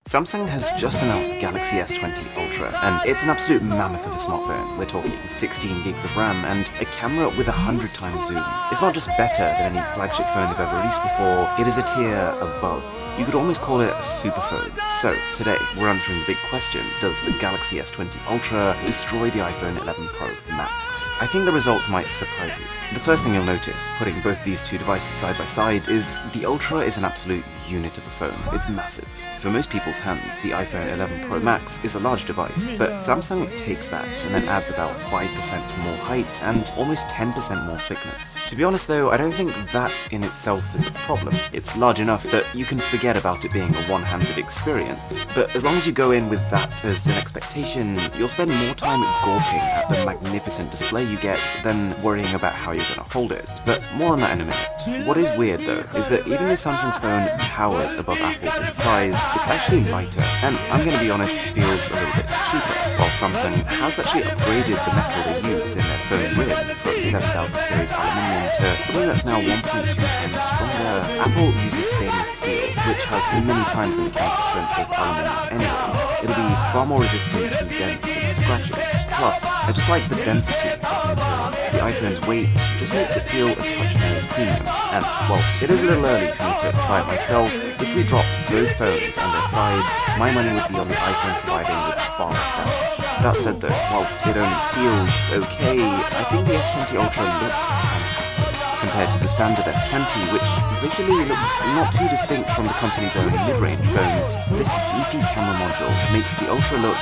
Samsung has just announced the Galaxy S20 Ultra, and it's an absolute mammoth of a smartphone. We're talking 16 gigs of RAM and a camera with 100 times zoom. It's not just better than any flagship phone they've ever released before, it is a tier above. You could almost call it a super phone. So, today, we're answering the big question, does the Galaxy S20 Ultra destroy the iPhone 11 Pro Max? I think the results might surprise you. The first thing you'll notice, putting both these two devices side by side, is the Ultra is an absolute unit of a phone. It's massive. For most people's hands, the iPhone 11 Pro Max is a large device, but Samsung takes that and then adds about 5% more height and almost 10% more thickness. To be honest though, I don't think that in itself is a problem. It's large enough that you can forget about it being a one-handed experience, but as long as you go in with that as an expectation, you'll spend more time gawping at the magnificent display you get than worrying about how you're going to hold it. But more on that in a minute. What is weird though, is that even though Samsung's phone towers above Apple's in size, it's actually lighter, and I'm going to be honest, feels a little bit cheaper, while Samsung has actually upgraded the metal they use in their phone rim from 7000 series aluminium to something that's now 1.2 times stronger. Apple uses stainless steel, which has many times the mechanical strength of aluminium anyways. It'll be far more resistant to dents and scratches. Plus, I just like the density of the material. The iPhone's weight just makes it feel a touch more premium. And, well, it is a little early for me to try it myself. If we dropped both phones on their sides, my money would be on the iPhone surviving with far less damage. That said though, whilst it only feels okay, I think the S20 Ultra looks fantastic. Compared to the standard S20, which visually looks not too distinct from the company's own mid-range phones, this beefy camera module makes the Ultra look,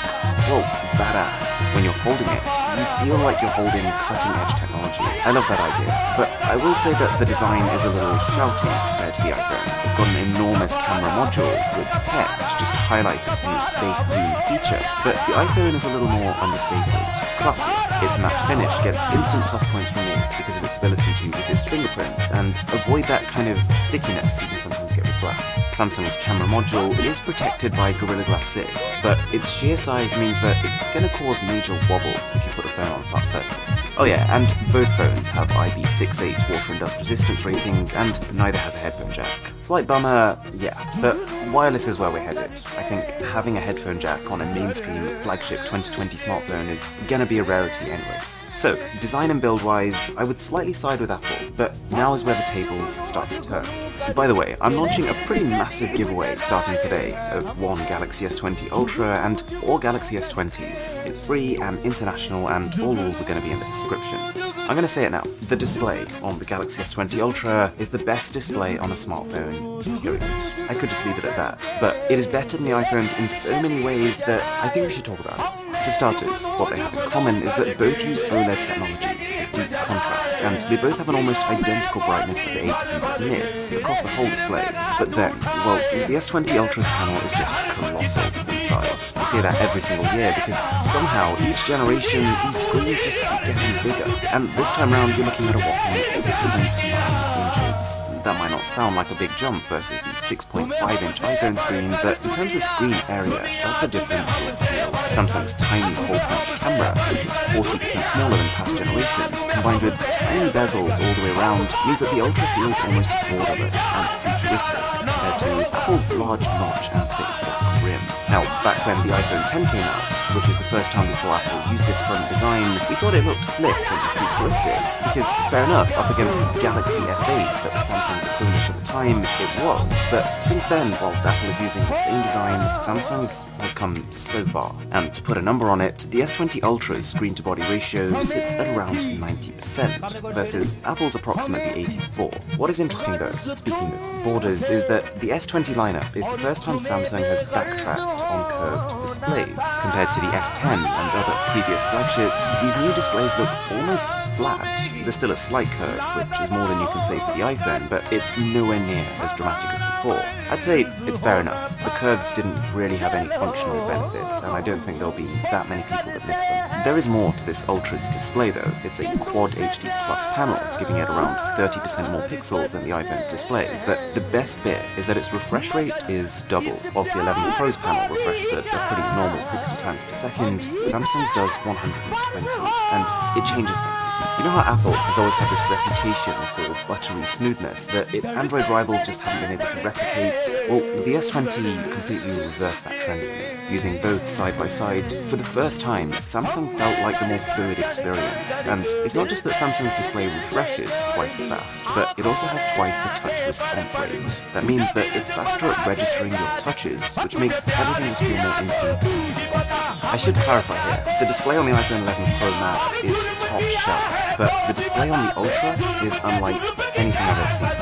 well, badass. When you're holding it, you feel like you're holding cutting-edge technology. I love that idea, but I will say that the design is a little shouty compared to the iPhone. It's got an enormous camera module with text just to highlight its new space zoom feature, but the iPhone is a little more understated, classier. Its matte finish gets instant plus points from me because of its ability to resist fingerprints and avoid that kind of stickiness you can sometimes get with glass. Samsung's camera module is protected by Gorilla Glass 6, but its sheer size means that it's going to cause major wobble if you put the phone on a flat surface. Oh yeah, and both phones have IP68 water and dust resistance ratings, and neither has a headphone jack. Slight bummer, yeah, but wireless is where we're headed. I think having a headphone jack on a mainstream flagship 2020 smartphone is gonna be a rarity anyways. So, design and build-wise, I would slightly side with Apple, but now is where the tables start to turn. By the way, I'm launching a pretty massive giveaway starting today of 1 Galaxy S20 Ultra and 4 Galaxy S20s. It's free and international, and all rules are going to be in the description. I'm going to say it now, the display on the Galaxy S20 Ultra is the best display on a smartphone, period. I could just leave it at that, but it is better than the iPhones in so many ways that I think we should talk about it. For starters, what they have in common is that both use OLED technology with deep contrast, and they both have an almost identical brightness of 800 nits across the whole display. But then, well, the S20 Ultra's panel is just colossal in size. We see that every single year because somehow each generation these screens just keep getting bigger, and this time around you're looking at a whopping 6.9 inches. That might not sound like a big jump versus the 6.5-inch iPhone screen, but in terms of screen area, that's a difference you'll feel. Samsung's tiny hole-punch camera, which is 40% smaller than past generations, combined with tiny bezels all the way around, means that the Ultra feels almost borderless and futuristic compared to Apple's large notch and thick black rim. Now, back when the iPhone X came out, which was the first time we saw Apple use this front design, we thought it looked slick and futuristic, because fair enough, up against the Galaxy S8 that was Samsung's opponent at the time, it was, but since then, whilst Apple is using the same design, Samsung's has come so far. And to put a number on it, the S20 Ultra's screen-to-body ratio sits at around 90%, versus Apple's approximately 84%. What is interesting though, speaking of borders, is that the S20 lineup is the first time Samsung has backtracked on curved displays. Compared to the S10 and other previous flagships, these new displays look almost flat. There's still a slight curve, which is more than you can say for the iPhone, but it's nowhere near as dramatic as before. I'd say it's fair enough. The curves didn't really have any functional benefit, and I don't think there'll be that many people that miss them. There is more to this Ultra's display though. It's a Quad HD Plus panel, giving it around 30% more pixels than the iPhone's display, but the best bit is that its refresh rate is double. Whilst the 11 Pro's panel refreshes at a pretty normal 60 times per second, Samsung's does 120, and it changes things. You know how Apple has always had this reputation for buttery smoothness that its Android rivals just haven't been able to replicate? replicate, well, the S20 completely reversed that trend for me. Using both side by side, for the first time, Samsung felt like the more fluid experience. And it's not just that Samsung's display refreshes twice as fast, but it also has twice the touch response rate. That means that it's faster at registering your touches, which makes everything just feel more instant and responsive. I should clarify here, the display on the iPhone 11 Pro Max is top shelf, but the display on the Ultra is unlike anything I've ever seen.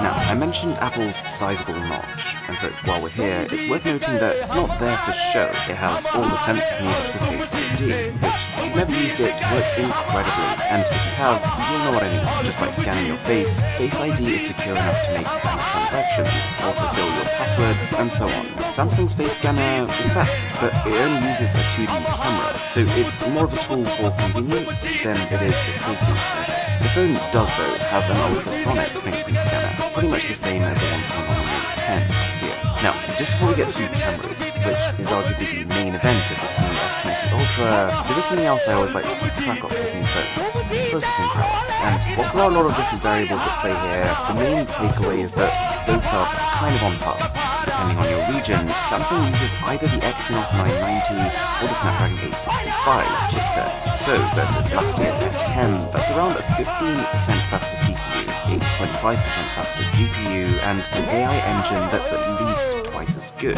Now, I mentioned Apple's sizable notch, and so while we're here, it's worth noting that it's not there for show. It has all the sensors needed for Face ID, which, if you've never used it, works incredibly, and if you have, you'll know what I mean. Just by scanning your Face ID is secure enough to make bank transactions, autofill your passwords, and so on. Samsung's face scanner is fast, but it only uses a 2D camera, so it's more of a tool for convenience than it is a safety measure. The phone does, though, have an ultrasonic fingerprint scanner, pretty much the same as the one seen on the Note 10 last year. Now, just before we get to cameras, which is arguably the main event of this new S20 Ultra, there is something else I always like to keep track of with new phones: processing power. And whilst there are a lot of different variables at play here, the main takeaway is that both are kind of on par. Depending on your region, Samsung uses either the Exynos 990 or the Snapdragon 865 chipset. So, versus last year's S10, that's around a 15% faster CPU, a 25% faster GPU, and an AI engine that's at least twice as good.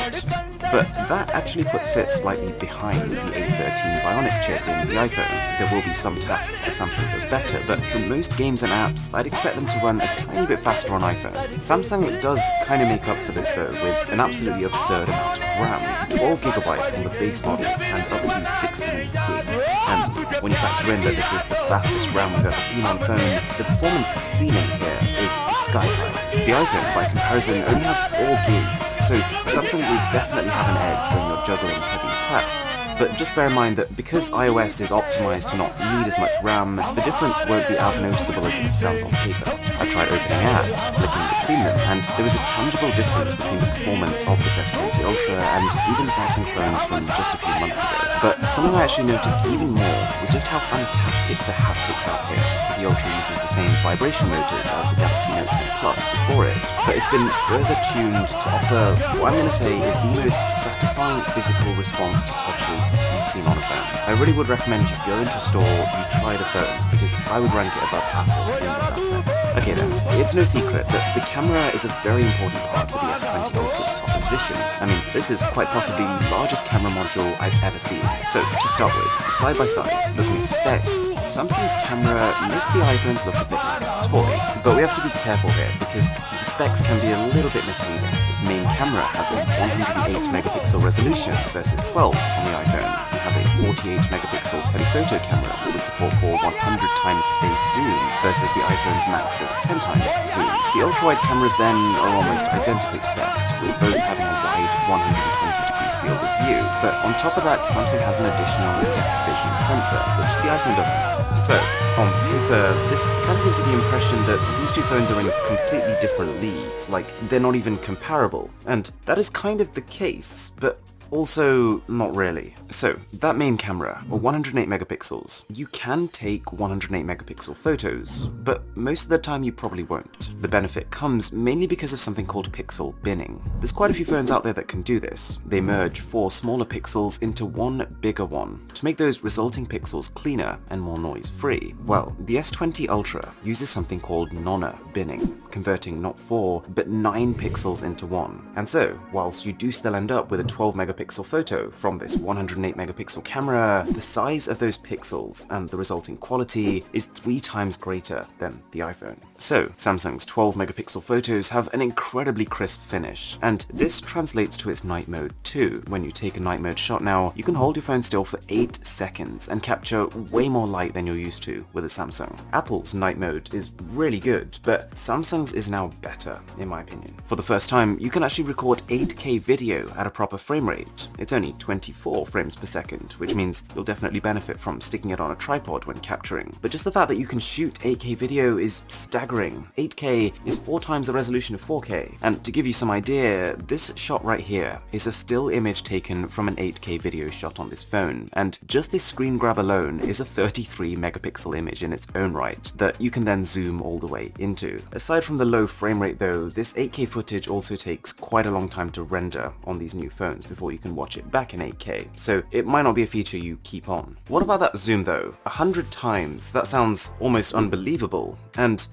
But that actually puts it slightly behind the A13 Bionic chip in the iPhone. There will be some tasks that Samsung does better, but for most games and apps, I'd expect them to run a tiny bit faster on iPhone. Samsung does kind of make up for this though, with an absolutely absurd amount of RAM, 12 gigabytes on the base model, and up to 16 gigs. And when you factor in that this is the fastest RAM we've ever seen on phone, the performance ceiling here is sky high. The iPhone, by comparison, only has 4 gigs, so Samsung will definitely have an edge when you're juggling heavy tasks. But just bear in mind that because iOS is optimized to not need as much RAM, the difference won't be as noticeable as it sounds on paper. I've tried opening apps, flicking between them, and there was a tangible difference between the performance of this S20 Ultra and even Samsung's phones from just a few months ago. But something I actually noticed even more was just how fantastic the haptics are here. The Ultra uses the same vibration motors as the Galaxy Note 10 Plus before it, but it's been further tuned to offer what I'm going to say is the most satisfying physical response to touches you've seen on a phone. I really would recommend you go into a store, you try the phone, because I would rank it above Apple in this aspect. Okay then, it's no secret that the camera is a very important part of the S20 Ultra's proposition. I mean, this is quite possibly the largest camera module I've ever seen. So, to start with, side by side, looking at specs, Samsung's camera makes the iPhones look a bit like a toy. But we have to be careful here, because the specs can be a little bit misleading. Its main camera has a 108 megapixel resolution versus 12 on the iPhone. It has a 48 megapixel telephoto camera with support for 100 times space zoom versus the iPhone's max of 10 times zoom. The ultra-wide cameras then are almost identically spec'd, with both having a wide 120-degree field of view. But on top of that, Samsung has an additional depth vision sensor, which the iPhone doesn't. So, on paper, this kind of gives you the impression that these two phones are in completely different leagues, like they're not even comparable. And that is kind of the case, but also not really. So, that main camera, or 108 megapixels, you can take 108 megapixel photos, but most of the time you probably won't. The benefit comes mainly because of something called pixel binning. There's quite a few phones out there that can do this. They merge 4 smaller pixels into one bigger one to make those resulting pixels cleaner and more noise-free. Well, the S20 Ultra uses something called nona binning, converting not 4, but 9 pixels into one. And so, whilst you do still end up with a 12 megapixel photo from this 108 megapixel camera, the size of those pixels and the resulting quality is 3 times greater than the iPhone. So, Samsung's 12 megapixel photos have an incredibly crisp finish, and this translates to its night mode too. When you take a night mode shot now, you can hold your phone still for 8 seconds and capture way more light than you're used to with a Samsung. Apple's night mode is really good, but Samsung's is now better, in my opinion. For the first time, you can actually record 8K video at a proper frame rate rate. It's only 24 frames per second, which means you'll definitely benefit from sticking it on a tripod when capturing. But just the fact that you can shoot 8K video is staggering. 8K is 4 times the resolution of 4K, and to give you some idea, this shot right here is a still image taken from an 8K video shot on this phone, and just this screen grab alone is a 33 megapixel image in its own right that you can then zoom all the way into. Aside from the low frame rate though, this 8K footage also takes quite a long time to render on these new phones before you can watch it back in 8K, so it might not be a feature you keep on. What about that zoom though? 100 times? That sounds almost unbelievable, and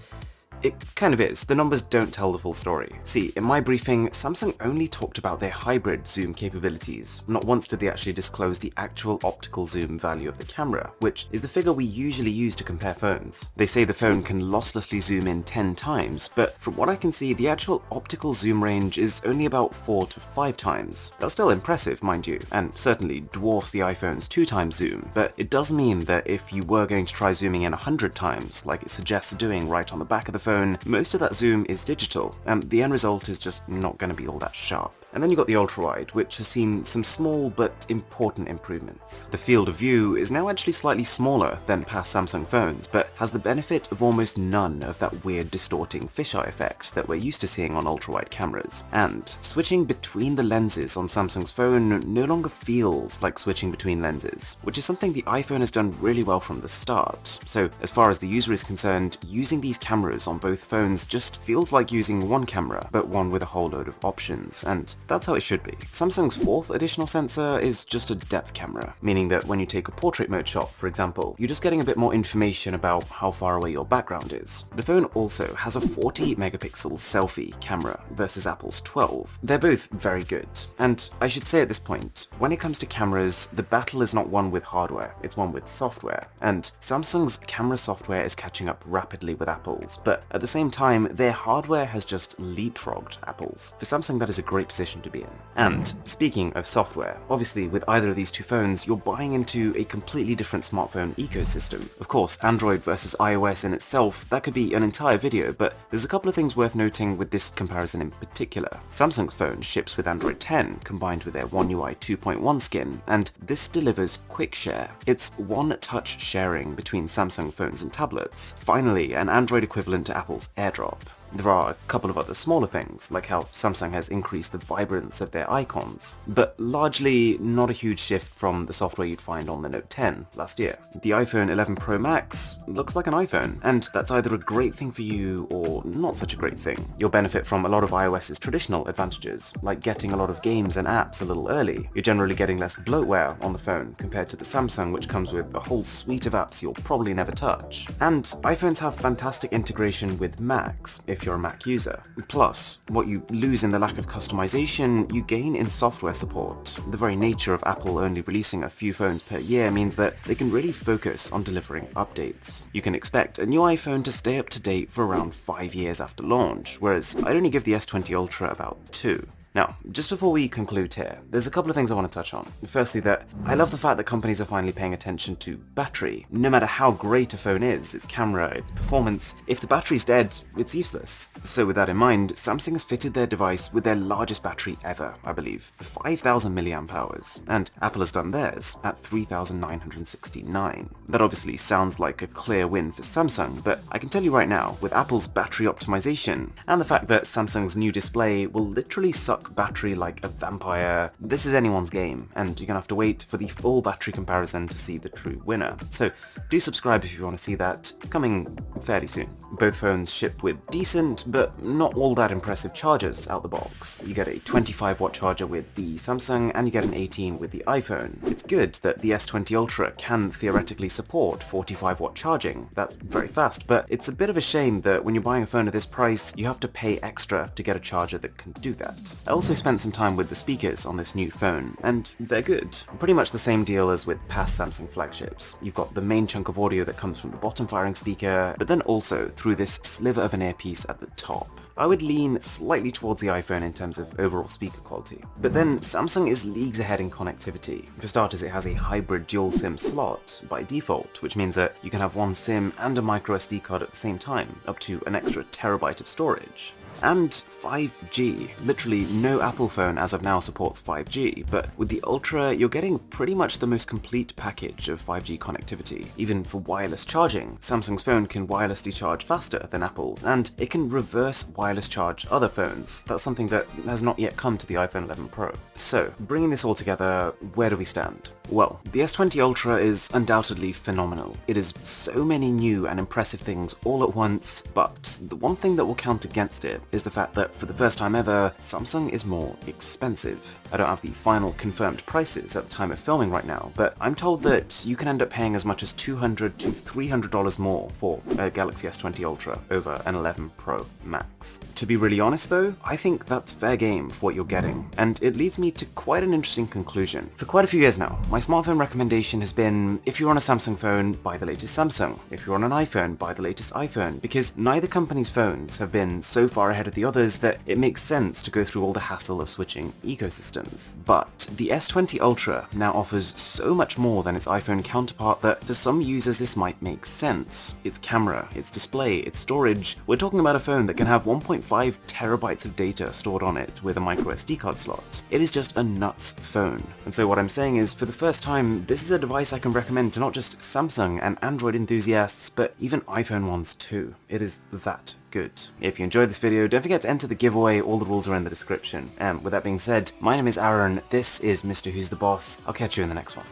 it kind of is. The numbers don't tell the full story. See, in my briefing, Samsung only talked about their hybrid zoom capabilities. Not once did they actually disclose the actual optical zoom value of the camera, which is the figure we usually use to compare phones. They say the phone can losslessly zoom in 10 times, but from what I can see, the actual optical zoom range is only about 4 to 5 times. That's still impressive, mind you, and certainly dwarfs the iPhone's 2 times zoom, but it does mean that if you were going to try zooming in 100 times, like it suggests doing right on the back of the phone, most of that zoom is digital, and the end result is just not going to be all that sharp. And then you got the ultra-wide, which has seen some small but important improvements. The field of view is now actually slightly smaller than past Samsung phones, but has the benefit of almost none of that weird distorting fisheye effect that we're used to seeing on ultra-wide cameras. And switching between the lenses on Samsung's phone no longer feels like switching between lenses, which is something the iPhone has done really well from the start. So as far as the user is concerned, using these cameras on both phones just feels like using one camera, but one with a whole load of options, and that's how it should be. Samsung's 4th additional sensor is just a depth camera, meaning that when you take a portrait mode shot, for example, you're just getting a bit more information about how far away your background is. The phone also has a 40 megapixel selfie camera versus Apple's 12. They're both very good, and I should say at this point, when it comes to cameras, the battle is not one with hardware, it's one with software, and Samsung's camera software is catching up rapidly with Apple's, but at the same time, their hardware has just leapfrogged Apple's. For Samsung, that is a great position to be in. And speaking of software, obviously with either of these two phones, you're buying into a completely different smartphone ecosystem. Of course, Android versus iOS in itself, that could be an entire video, but there's a couple of things worth noting with this comparison in particular. Samsung's phone ships with Android 10 combined with their One UI 2.1 skin, and this delivers quick share. It's one-touch sharing between Samsung phones and tablets. Finally, an Android equivalent to Apple's AirDrop. There are a couple of other smaller things, like how Samsung has increased the vibrance of their icons, but largely not a huge shift from the software you'd find on the Note 10 last year. The iPhone 11 Pro Max looks like an iPhone, and that's either a great thing for you or not such a great thing. You'll benefit from a lot of iOS's traditional advantages, like getting a lot of games and apps a little early. You're generally getting less bloatware on the phone compared to the Samsung, which comes with a whole suite of apps you'll probably never touch. And iPhones have fantastic integration with Macs, if you're a Mac user. Plus, what you lose in the lack of customization, you gain in software support. The very nature of Apple only releasing a few phones per year means that they can really focus on delivering updates. You can expect a new iPhone to stay up to date for around 5 years after launch, whereas I'd only give the S20 Ultra about 2. Now, just before we conclude here, there's a couple of things I want to touch on. Firstly, that I love the fact that companies are finally paying attention to battery. No matter how great a phone is, its camera, its performance, if the battery's dead, it's useless. So with that in mind, Samsung has fitted their device with their largest battery ever, I believe, 5,000 milliamp hours, and Apple has done theirs at 3,969. That obviously sounds like a clear win for Samsung, but I can tell you right now, with Apple's battery optimization, and the fact that Samsung's new display will literally suck battery like a vampire, this is anyone's game, and you're gonna have to wait for the full battery comparison to see the true winner. So do subscribe if you want to see that. It's coming fairly soon. Both phones ship with decent, but not all that impressive chargers out the box. You get a 25-watt charger with the Samsung, and you get an 18 with the iPhone. It's good that the S20 Ultra can theoretically support 45-watt charging. That's very fast, but it's a bit of a shame that when you're buying a phone at this price, you have to pay extra to get a charger that can do that. I also spent some time with the speakers on this new phone, and they're good. Pretty much the same deal as with past Samsung flagships. You've got the main chunk of audio that comes from the bottom firing speaker, but then also through this sliver of an earpiece at the top. I would lean slightly towards the iPhone in terms of overall speaker quality. But then Samsung is leagues ahead in connectivity. For starters, it has a hybrid dual SIM slot by default, which means that you can have one SIM and a micro SD card at the same time, up to an extra terabyte of storage. and 5G. Literally no Apple phone as of now supports 5G, but with the Ultra you're getting pretty much the most complete package of 5G connectivity. Even for wireless charging, Samsung's phone can wirelessly charge faster than Apple's, and it can reverse wireless charge other phones. That's something that has not yet come to the iPhone 11 Pro. So, bringing this all together, where do we stand? Well, the S20 Ultra is undoubtedly phenomenal. It is so many new and impressive things all at once, but the one thing that will count against it is the fact that for the first time ever, Samsung is more expensive. I don't have the final confirmed prices at the time of filming right now, but I'm told that you can end up paying as much as $200 to $300 more for a Galaxy S20 Ultra over an 11 Pro Max. To be really honest though, I think that's fair game for what you're getting, and it leads me to quite an interesting conclusion. For quite a few years now, my smartphone recommendation has been, if you're on a Samsung phone, buy the latest Samsung. If you're on an iPhone, buy the latest iPhone, because neither company's phones have been so far ahead of the others that it makes sense to go through all the hassle of switching ecosystems. But the S20 Ultra now offers so much more than its iPhone counterpart that for some users this might make sense. Its camera, its display, its storage, we're talking about a phone that can have 1.5 terabytes of data stored on it with a micro SD card slot. It is just a nuts phone. And so what I'm saying is, for the first time, this is a device I can recommend to not just Samsung and Android enthusiasts, but even iPhone ones too. It is that good. If you enjoyed this video, don't forget to enter the giveaway, all the rules are in the description. And with that being said, my name is Aaron, this is Mr. Who's the Boss, I'll catch you in the next one.